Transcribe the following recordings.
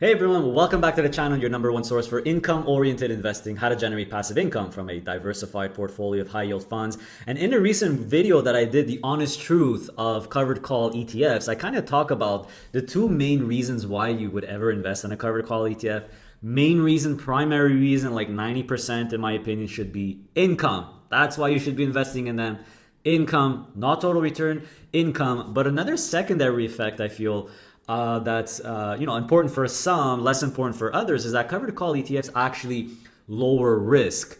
Hey everyone, welcome back to the channel, your number one source for income-oriented investing, how to generate passive income from a diversified portfolio of high-yield funds. And in a recent video that I did, The Honest Truth of Covered Call ETFs, I kind of talk about the two main reasons why you would ever invest in a covered call ETF. Main reason, primary reason, like 90% in my opinion, should be income. That's why you should be investing in them. Income, not total return, income. But another secondary effect I feel that's important for some, less important for others, is that covered call ETFs actually lower risk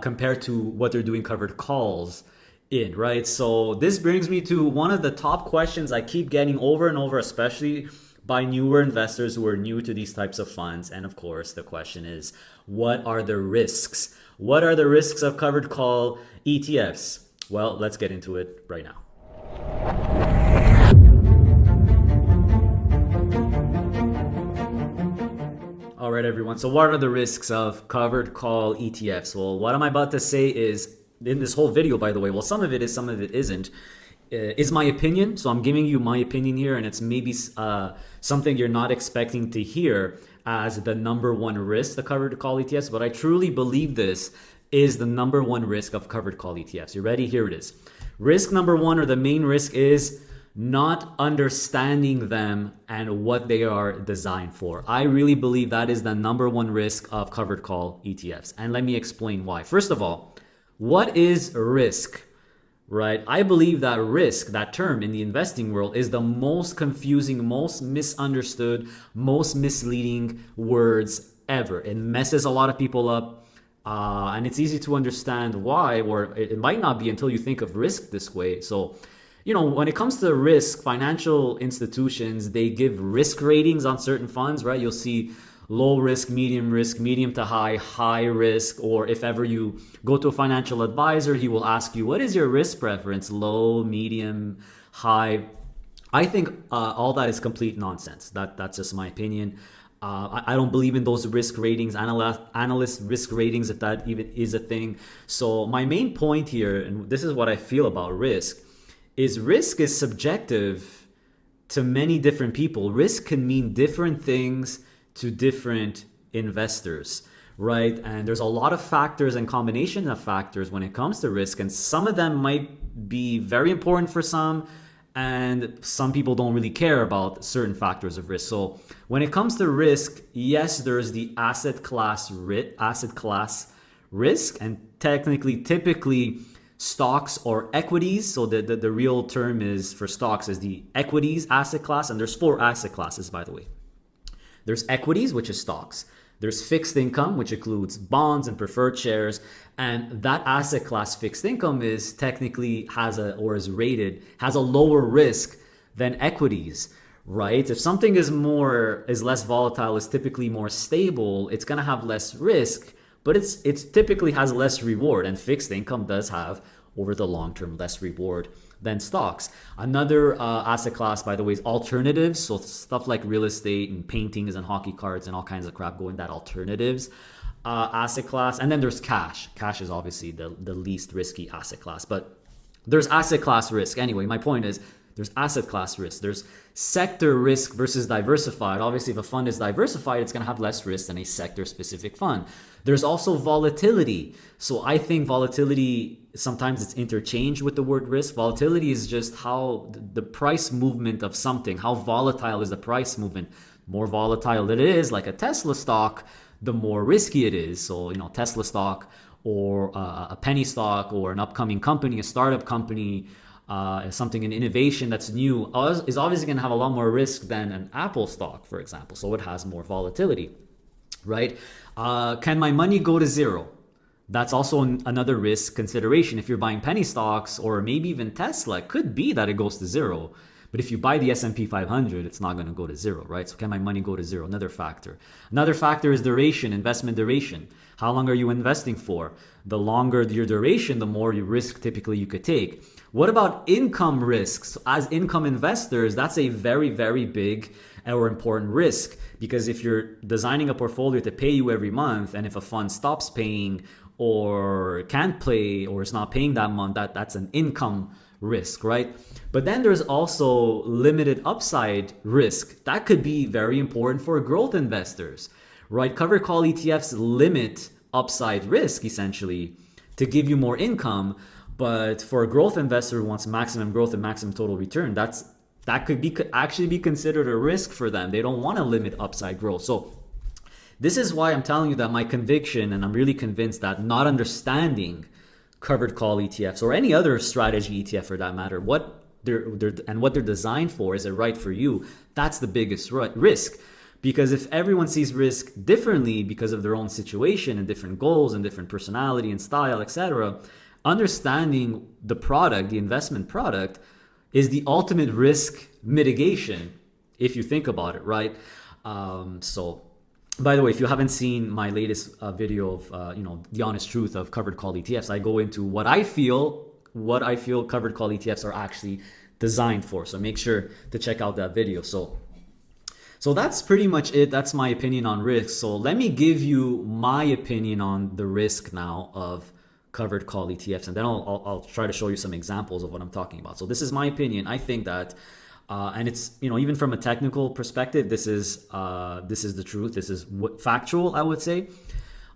compared to what they're doing covered calls in, right? So this brings me to one of the top questions I keep getting over and over, especially by newer investors who are new to these types of funds. And of course, the question is, what are the risks? What are the risks of covered call ETFs? Well, let's get into it right now. All right, everyone. So what are the risks of covered call ETFs? Well, what I'm about to say is, in this whole video, by the way, well, some of it is, some of it isn't, is my opinion. So I'm giving you my opinion here, and it's maybe something you're not expecting to hear as the number one risk, the covered call ETFs. But I truly believe this is the number one risk of covered call ETFs. You ready? Here it is. Risk number one, or the main risk, is not understanding them and what they are designed for. I really believe that is the number one risk of covered call ETFs. And let me explain why. First of all, what is risk, right? I believe that risk, that term in the investing world, is the most confusing, most misunderstood, most misleading words ever. It messes a lot of people up. And it's easy to understand why, or it might not be until you think of risk this way. So, when it comes to risk, financial institutions, they give risk ratings on certain funds, right? You'll see low risk, medium to high risk, or if ever you go to a financial advisor, he will ask you, what is your risk preference? Low, medium, high. I think all that is complete nonsense. That's just my opinion. I don't believe in those risk ratings, analyst risk ratings, if that even is a thing. So my main point here, and this is what I feel about risk is subjective to many different people. Risk can mean different things to different investors, right? And there's a lot of factors and combination of factors when it comes to risk, and some of them might be very important for some, and some people don't really care about certain factors of risk. So when it comes to risk, yes, there's the asset class risk, and typically stocks or equities. So the real term is for stocks is the equities asset class. And there's four asset classes, by the way. There's equities, which is stocks. There's fixed income, which includes bonds and preferred shares. And that asset class, fixed income, is technically has a lower risk than equities, right? If something is less volatile, is typically more stable, it's gonna have less risk, but it's typically has less reward, and fixed income does have, over the long term, less reward than stocks. Another asset class, by the way, is alternatives. So stuff like real estate and paintings and hockey cards and all kinds of crap go in that alternatives asset class. And then there's cash. Cash is obviously the least risky asset class, but there's asset class risk. Anyway, my point is, there's asset class risk. There's sector risk versus diversified. Obviously, if a fund is diversified, it's going to have less risk than a sector-specific fund. There's also volatility. So I think volatility, sometimes it's interchanged with the word risk. Volatility is just how the price movement of something, how volatile is the price movement. More volatile it is, like a Tesla stock, the more risky it is. So, Tesla stock, or a penny stock, or an upcoming company, a startup company, something in innovation that's new, is obviously going to have a lot more risk than an Apple stock, for example. So it has more volatility, right? Can my money go to zero? That's also another risk consideration. If you're buying penny stocks, or maybe even Tesla, it could be that it goes to zero. But if you buy the S&P 500, it's not going to go to zero, right? So can my money go to zero? Another factor. Another factor is duration, investment duration. How long are you investing for? The longer your duration, the more risk typically you could take. What about income risks? As income investors, that's a very, very big or important risk, because if you're designing a portfolio to pay you every month, and if a fund stops paying or can't pay or is not paying that month, that's an income risk, right? But then there's also limited upside risk. That could be very important for growth investors, right? Covered call ETFs limit upside risk essentially to give you more income. But for a growth investor who wants maximum growth and maximum total return, that could actually be considered a risk for them. They don't want to limit upside growth. So this is why I'm telling you that my conviction, and I'm really convinced that not understanding covered call ETFs or any other strategy ETF for that matter, what they're designed for, is it right for you? That's the biggest risk. Because if everyone sees risk differently because of their own situation and different goals and different personality and style, etc., understanding the product, the investment product, is the ultimate risk mitigation if you think about it, right? So by the way, if you haven't seen my latest video of the honest truth of covered call ETFs, I go into what I feel covered call ETFs are actually designed for. So make sure to check out that video. So that's pretty much it. That's my opinion on risk. So let me give you my opinion on the risk now of covered call ETFs, and then I'll try to show you some examples of what I'm talking about. So this is my opinion. I think that, and it's even from a technical perspective, this is the truth. This is factual. I would say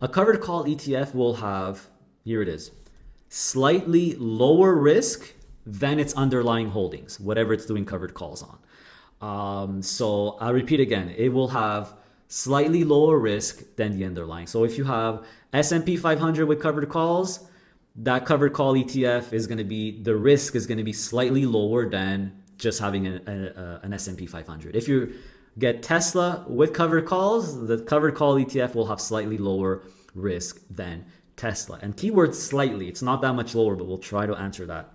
a covered call ETF will have, here it is, slightly lower risk than its underlying holdings, whatever it's doing covered calls on. So I'll repeat again, it will have slightly lower risk than the underlying. So if you have S&P 500 with covered calls, that covered call ETF is going to be, the risk is going to be slightly lower than just having an S&P 500. If you get Tesla with covered calls, the covered call ETF will have slightly lower risk than Tesla. And keyword slightly, it's not that much lower, but we'll try to answer that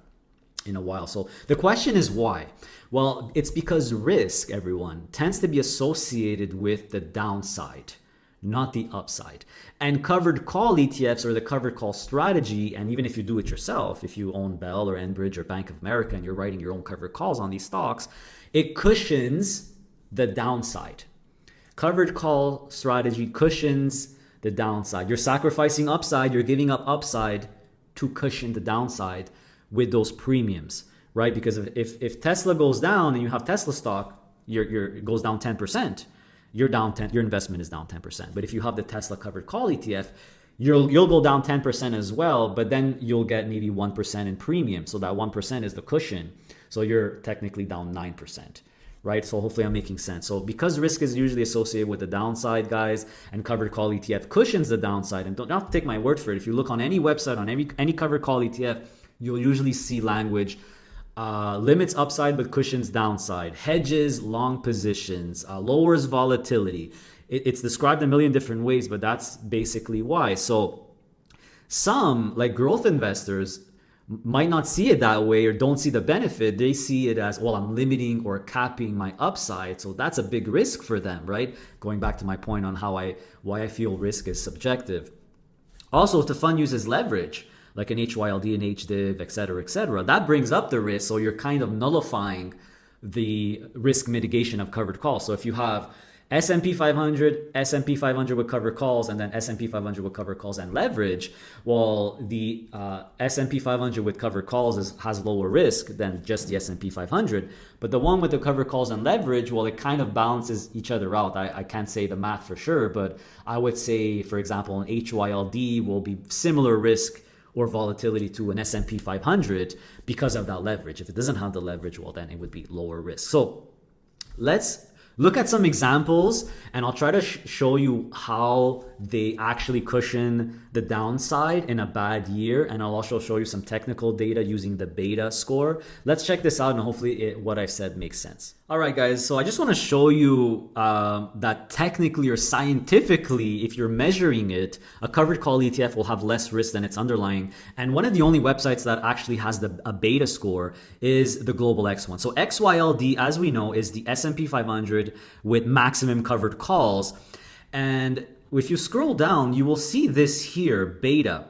in a while. So the question is why? Well, it's because risk, everyone, tends to be associated with the downside, not the upside. And covered call ETFs, or the covered call strategy, and even if you do it yourself, if you own Bell or Enbridge or Bank of America and you're writing your own covered calls on these stocks, it cushions the downside. Covered call strategy cushions the downside. You're sacrificing upside, you're giving up upside to cushion the downside with those premiums, right? Because if Tesla goes down and you have Tesla stock, it goes down 10%. Your investment is down 10%. But if you have the Tesla covered call ETF, you'll go down 10% as well, but then you'll get maybe 1% in premium. So that 1% is the cushion. So you're technically down 9%, right? So hopefully I'm making sense. So because risk is usually associated with the downside, guys, and covered call ETF cushions the downside, and don't have to take my word for it. If you look on any website, on any covered call ETF, you'll usually see language, limits upside but cushions downside, hedges long positions, lowers volatility. It's described a million different ways, but that's basically why. So some, like growth investors, might not see it that way or don't see the benefit. They see it as, well, I'm limiting or capping my upside. So that's a big risk for them, right? Going back to my point on why I feel risk is subjective. Also, if the fund uses leverage, like an HYLD, an HDIV, et cetera, that brings up the risk. So you're kind of nullifying the risk mitigation of covered calls. So if you have S&P 500 with covered calls, and then S&P 500 with covered calls and leverage, well, the S&P 500 with covered calls has lower risk than just the S&P 500. But the one with the covered calls and leverage, well, it kind of balances each other out. I can't say the math for sure, but I would say, for example, an HYLD will be similar risk or volatility to an S&P 500 because of that leverage. If it doesn't have the leverage, well, then it would be lower risk. So let's look at some examples, and I'll try to show you how they actually cushion the downside in a bad year. And I'll also show you some technical data using the beta score. Let's check this out, and hopefully what I've said makes sense. All right, guys. So I just want to show you that technically or scientifically, if you're measuring it, a covered call ETF will have less risk than its underlying. And one of the only websites that actually has a beta score is the Global X one. So XYLD, as we know, is the S&P 500 with maximum covered calls. And if you scroll down, you will see this here, beta.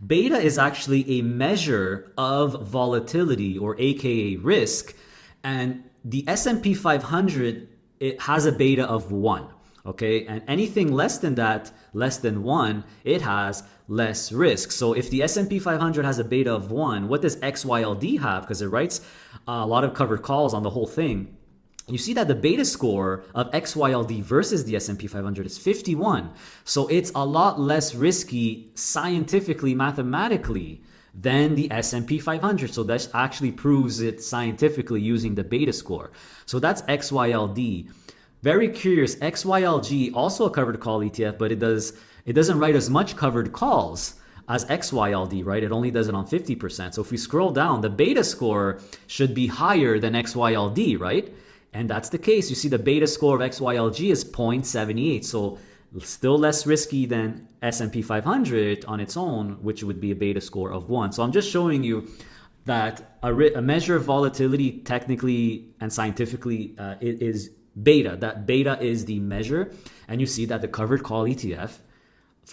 Beta is actually a measure of volatility, or AKA risk. And the S&P 500, it has a beta of 1. Okay, and anything less than that, less than 1, it has less risk. So if the S&P 500 has a beta of 1, what does XYLD have? Because it writes a lot of covered calls on the whole thing. You see that the beta score of XYLD versus the S&P 500 is 51. So it's a lot less risky scientifically, mathematically than the S&P 500. So that actually proves it scientifically using the beta score. So that's XYLD. Very curious, XYLG, also a covered call ETF, but it doesn't write as much covered calls as XYLD, right? It only does it on 50%. So if we scroll down, the beta score should be higher than XYLD, right? And that's the case. You see the beta score of XYLG is 0.78. So still less risky than S&P 500 on its own, which would be a beta score of 1. So I'm just showing you that a measure of volatility technically and scientifically is beta. That beta is the measure. And you see that the covered call ETF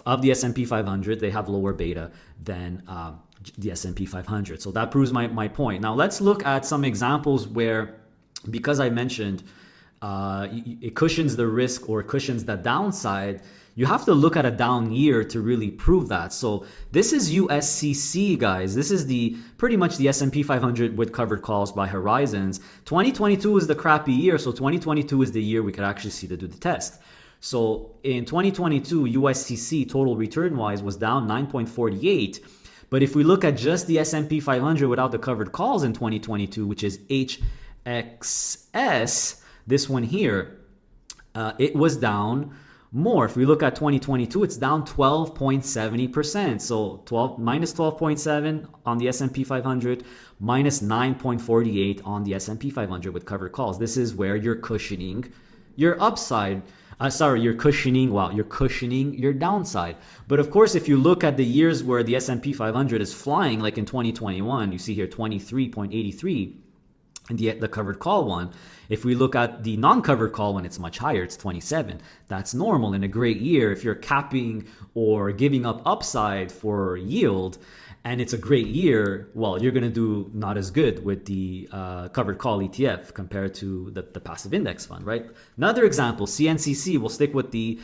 of the S&P 500, they have lower beta than the S&P 500. So that proves my point. Now let's look at some examples where, because I mentioned it cushions the risk or cushions the downside, you have to look at a down year to really prove that. So this is USCC, guys. This is pretty much the S&P 500 with covered calls by Horizons. 2022 is the crappy year, so 2022 is the year we could actually see to do the test. So in 2022, USCC total return-wise was down 9.48. But if we look at just the S&P 500 without the covered calls in 2022, which is HXS, this one here, it was down more. If we look at 2022, it's down 12.70%. So minus 12.7 on the S&P 500, minus 9.48 on the S&P 500 with covered calls. This is where you're cushioning your upside. You're cushioning your downside. But of course, if you look at the years where the S&P 500 is flying, like in 2021, you see here 23.83. And the covered call one. If we look at the non-covered call one, it's much higher. It's 27. That's normal in a great year. If you're capping or giving up upside for yield, and it's a great year, well, you're going to do not as good with the covered call ETF compared to the passive index fund, right? Another example, CNCC. We'll stick with the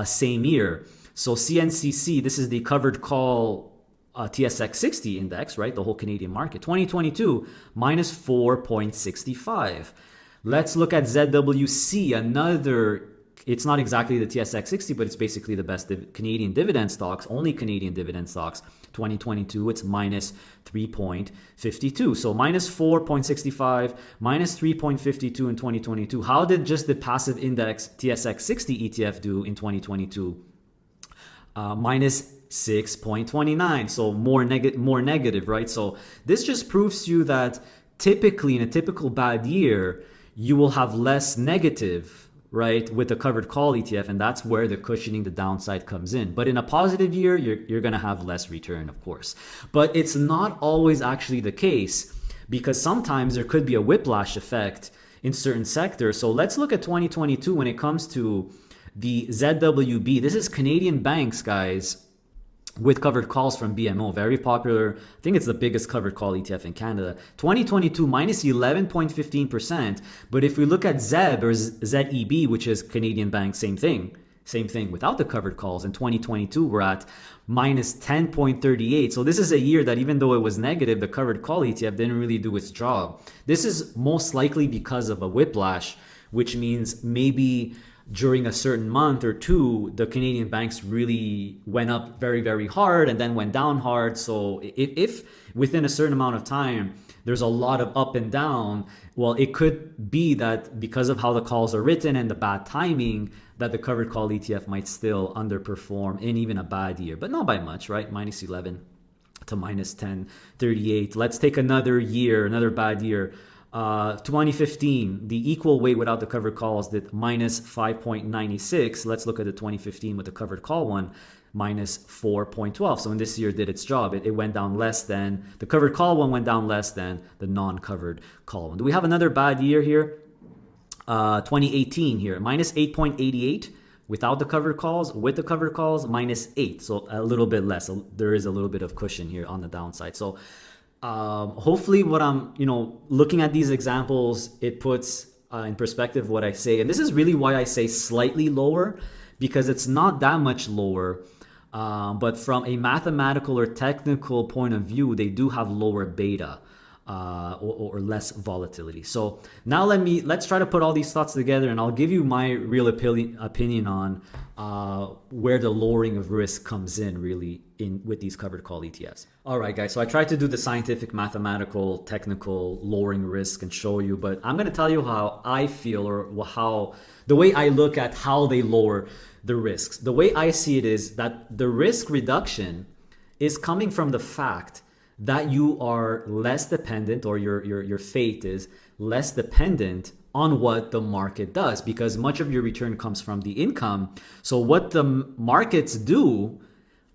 same year. So CNCC, this is the covered call TSX 60 index, right? The whole Canadian market. 2022, minus 4.65. Let's look at ZWC, another, it's not exactly the TSX 60, but it's basically the best Canadian dividend stocks, only Canadian dividend stocks. 2022, it's minus 3.52. So minus 4.65, minus 3.52 in 2022. How did just the passive index TSX 60 ETF do in 2022? Minus 6.29, so more negative, right? So this just proves to you that typically in a typical bad year, you will have less negative, right, with the covered call ETF, and that's where the cushioning the downside comes in. But in a positive year, you're going to have less return, of course. But it's not always actually the case, because sometimes there could be a whiplash effect in certain sectors. So let's look at 2022 when it comes to the ZWB. This is Canadian banks, guys, with covered calls from BMO. Very popular. I think it's the biggest covered call ETF in Canada. 2022, minus 11.15%. But if we look at ZEB or ZEB, which is Canadian bank, same thing without the covered calls. In 2022, we're at minus 10.38. So this is a year that even though it was negative, the covered call ETF didn't really do its job. This is most likely because of a whiplash, which means maybe during a certain month or two, the Canadian banks really went up very, very hard and then went down hard. So if within a certain amount of time, there's a lot of up and down, well, it could be that because of how the calls are written and the bad timing, that the covered call ETF might still underperform in even a bad year, but not by much, right? Minus 11 to minus 10.38. Let's take another year, another bad year. 2015, the equal weight without the covered calls did minus 5.96. Let's look at the 2015 with the covered call one, minus 4.12. So in this year did its job. It went down less than, the covered call one went down less than the non-covered call one. Do we have another bad year here? 2018 here, minus 8.88 without the covered calls. With the covered calls, minus 8. So a little bit less. There is a little bit of cushion here on the downside. So hopefully what I'm, looking at these examples, it puts in perspective what I say, and this is really why I say slightly lower, because it's not that much lower. But from a mathematical or technical point of view, they do have lower beta. Or less volatility. So now let's try to put all these thoughts together, and I'll give you my real opinion on where the lowering of risk comes in really with these covered call ETFs. All right, guys. So I tried to do the scientific, mathematical, technical lowering risk and show you, but I'm going to tell you how I feel, or how the way I look at how they lower the risks. The way I see it is that the risk reduction is coming from the fact that you are less dependent, or your fate is less dependent on what the market does, because much of your return comes from the income. So what the markets do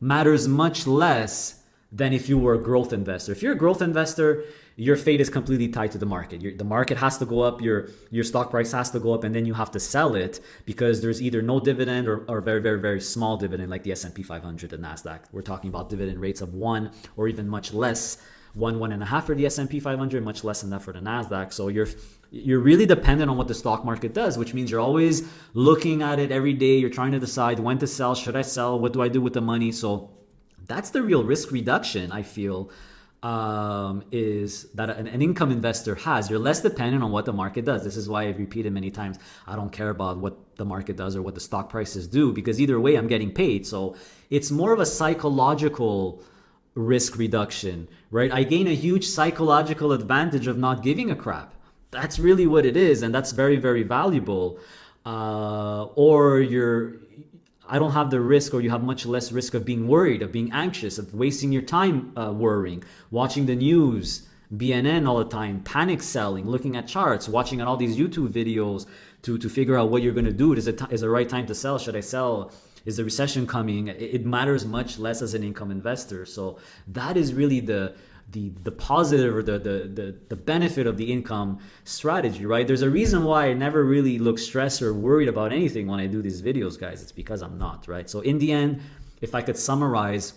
matters much less than if you were a growth investor. If you're a growth investor, your fate is completely tied to the market. The market has to go up, your stock price has to go up, and then you have to sell it because there's either no dividend or very, very, very small dividend, like the S&P 500 and NASDAQ. We're talking about dividend rates of 1 or even much less, 1.5 for the S&P 500, much less than that for the NASDAQ. So you're really dependent on what the stock market does, which means you're always looking at it every day. You're trying to decide when to sell. Should I sell? What do I do with the money? So that's the real risk reduction, I feel, is that an income investor has. You're less dependent on what the market does. This is why I've repeated many times, I don't care about what the market does or what the stock prices do, because either way I'm getting paid. So it's more of a psychological risk reduction, right? I gain a huge psychological advantage of not giving a crap. That's really what it is, and that's very, very valuable. I don't have the risk, or you have much less risk of being worried, of being anxious, of wasting your time worrying, watching the news, BNN all the time, panic selling, looking at charts, watching all these YouTube videos to figure out what you're going to do. Is the right time to sell? Should I sell? Is the recession coming? It matters much less as an income investor. So that is really the positive, or the benefit of the income strategy, right? There's a reason why I never really look stressed or worried about anything when I do these videos, guys. It's because I'm not, right? So in the end, if I could summarize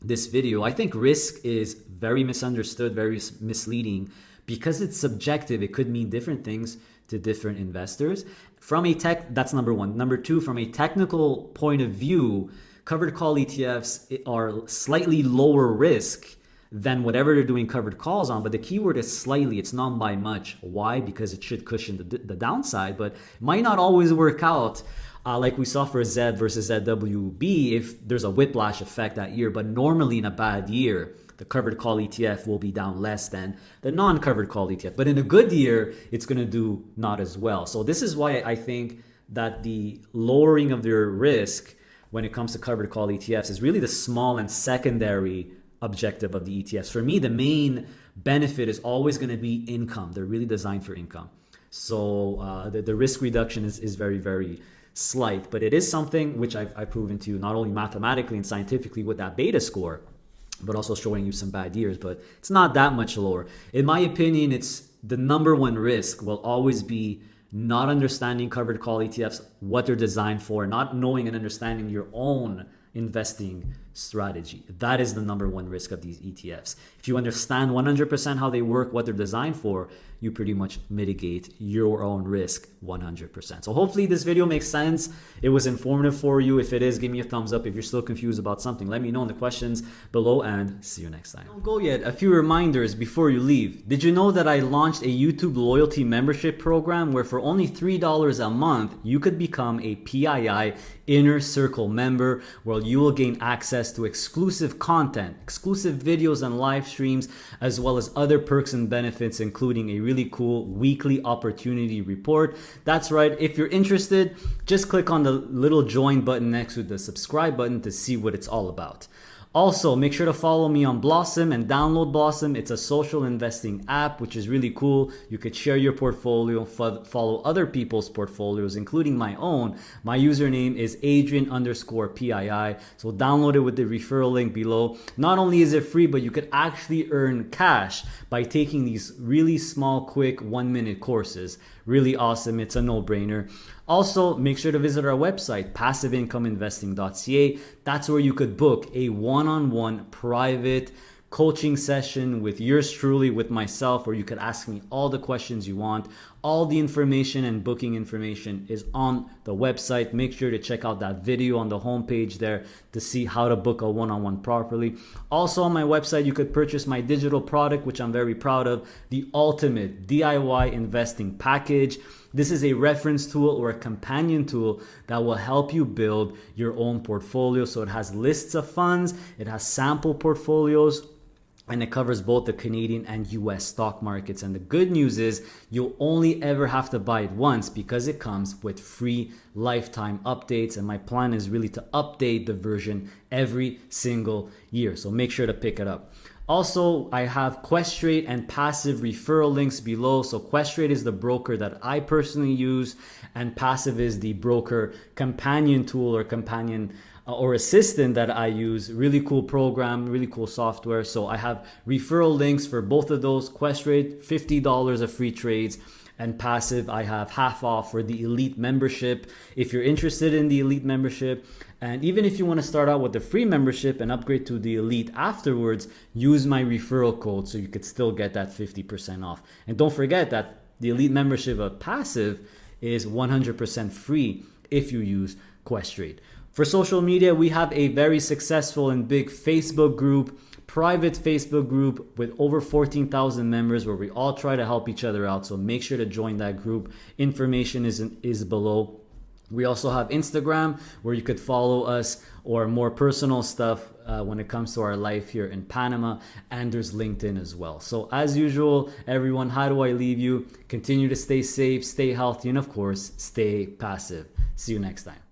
this video, I think risk is very misunderstood, very misleading, because it's subjective. It could mean different things to different investors. That's number one. Number two, from a technical point of view, covered call ETFs are slightly lower risk than whatever they're doing covered calls on. But the keyword is slightly. It's not by much. Why? Because it should cushion the downside, but it might not always work out like we saw for Z versus ZWB if there's a whiplash effect that year. But normally in a bad year, the covered call ETF will be down less than the non-covered call ETF. But in a good year, it's going to do not as well. So this is why I think that the lowering of their risk when it comes to covered call ETFs is really the small and secondary objective of the ETFs. For me, the main benefit is always going to be income. They're really designed for income. So the risk reduction is very, very slight, but it is something which I've proven to you, not only mathematically and scientifically with that beta score, but also showing you some bad years, but it's not that much lower. In my opinion, it's the number one risk will always be not understanding covered call ETFs, what they're designed for, not knowing and understanding your own investing strategy. That is the number one risk of these ETFs. If you understand 100% how they work, what they're designed for, you pretty much mitigate your own risk 100%. So hopefully this video makes sense. It was informative for you. If it is, give me a thumbs up. If you're still confused about something, let me know in the questions below, and see you next time. Don't go yet. A few reminders before you leave. Did you know that I launched a YouTube loyalty membership program where for only $3 a month, you could become a PII Inner Circle member, where you will gain access to exclusive content, exclusive videos and live streams, as well as other perks and benefits, including a really cool weekly opportunity report. That's right. If you're interested, just click on the little join button next to the subscribe button to see what it's all about. Also, make sure to follow me on Blossom and download Blossom. It's a social investing app, which is really cool. You could share your portfolio, follow other people's portfolios, including my own. My username is Adrian_PII. So download it with the referral link below. Not only is it free, but you could actually earn cash by taking these really small, quick 1-minute courses. Really awesome. It's a no-brainer. Also, make sure to visit our website, passiveincomeinvesting.ca. That's where you could book a one-on-one private coaching session with yours truly, with myself, where you could ask me all the questions you want. All the information and booking information is on the website. Make sure to check out that video on the homepage there to see how to book a one-on-one properly. Also on my website, you could purchase my digital product, which I'm very proud of, the ultimate DIY investing package. This is a reference tool or a companion tool that will help you build your own portfolio. So it has lists of funds, it has sample portfolios, and it covers both the Canadian and US stock markets. And the good news is you'll only ever have to buy it once because it comes with free lifetime updates. And my plan is really to update the version every single year. So make sure to pick it up. Also, I have Questrade and Passive referral links below. So Questrade is the broker that I personally use, and Passive is the broker companion tool or assistant that I use. Really cool program, really cool software. So I have referral links for both of those. Questrade, $50 of free trades. And Passive, I have half off for the elite membership. If you're interested in the elite membership, and even if you want to start out with the free membership and upgrade to the elite afterwards, use my referral code so you could still get that 50% off. And don't forget that the elite membership of Passive is 100% free if you use Questrade. For social media, we have a very successful and big Facebook group, private Facebook group with over 14,000 members where we all try to help each other out. So make sure to join that group. Information is below. We also have Instagram where you could follow us or more personal stuff when it comes to our life here in Panama. And there's LinkedIn as well. So as usual, everyone, how do I leave you? Continue to stay safe, stay healthy, and of course, stay passive. See you next time.